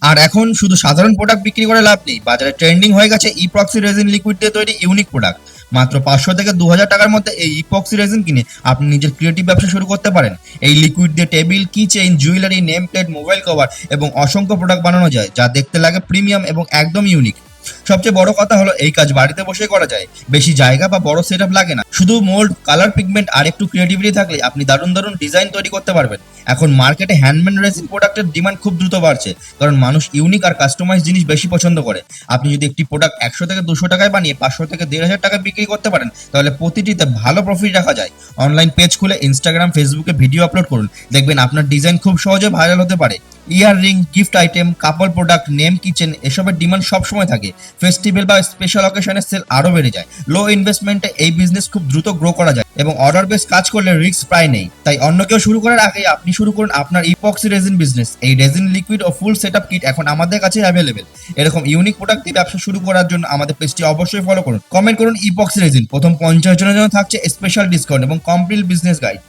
আর এখন শুধু সাধারণ প্রোডাক্ট বিক্রি করে লাভ নেই, বাজারে ট্রেন্ডিং হয়ে গেছে ইপক্সি রেজিন লিকুইড দিয়ে তৈরি ইউনিক প্রোডাক্ট। মাত্র 500 থেকে 2000 টাকার মধ্যে এই ইপক্সি রেজিন কিনে আপনি নিজের ক্রিয়েটিভ ব্যবসা শুরু করতে পারেন। এই লিকুইড দিয়ে টেবিল, কি chain, jewellery, name plate, mobile cover এবং অসংখ্য প্রোডাক্ট বানানো যায়, যা দেখতে লাগে প্রিমিয়াম এবং একদম ইউনিক। সবচেয়ে বড় কথা হলো এই কাজ বাড়িতে বসে করা যায়, বেশি জায়গা বা বড় সেটআপ লাগে না। শুধু মোল্ড, কালার, পিগমেন্ট আর একটু ক্রিয়েটিভিটি থাকলে আপনি দারুণ দারুণ ডিজাইন তৈরি করতে পারবেন। এখন মার্কেটে হ্যান্ডমেড রেজিন প্রোডাক্টের ডিমান্ড খুব দ্রুত বাড়ছে, কারণ মানুষ ইউনিক আর কাস্টমাইজ জিনিস বেশি পছন্দ করে। আপনি যদি একটি প্রোডাক্ট 100 থেকে 200 টাকায় বানিয়ে 500 থেকে 1500 টাকায় বিক্রি করতে পারেন, তাহলে প্রতিটিতে ভালো প্রফিট রাখা যায়। অনলাইন পেজ খুলে ইনস্টাগ্রাম, ফেসবুকে ভিডিও আপলোড করুন, দেখবেন আপনার ডিজাইন খুব সহজে ভাইরাল হতে পারে। ইয়াররিং, গিফট আইটেম, কাপল প্রোডাক্ট, নেম কিচেন এসবের ডিমান্ড সবসময় থাকে। ফেস্টিভ্যাল বা স্পেশাল অকেশনে সেল আরো বেড়ে যায়। লো ইনভেস্টমেন্টে এই বিজনেস খুব দ্রুত গ্রো করা যায় এবং অর্ডার বেস কাজ করলে রিস্ক প্রায় নেই। তাই অন্য কেউ শুরু করার আগে আপনি শুরু করুন আপনার ইপক্সি রেজিন বিজনেস। এই রেজিন লিকুইড ও ফুল সেটআপ কিট এখন আমাদের কাছে অ্যাভেলেবেল। এরকম ইউনিক প্রোডাক্ট দিয়ে ব্যবসা শুরু করার জন্য আমাদের পেজটি অবশ্যই ফলো করুন। কমেন্ট করুন ইপক্সি রেজিন। প্রথম 50 জনের জন্য থাকছে স্পেশাল ডিসকাউন্ট এবং কমপ্লিট বিজনেস গাইড।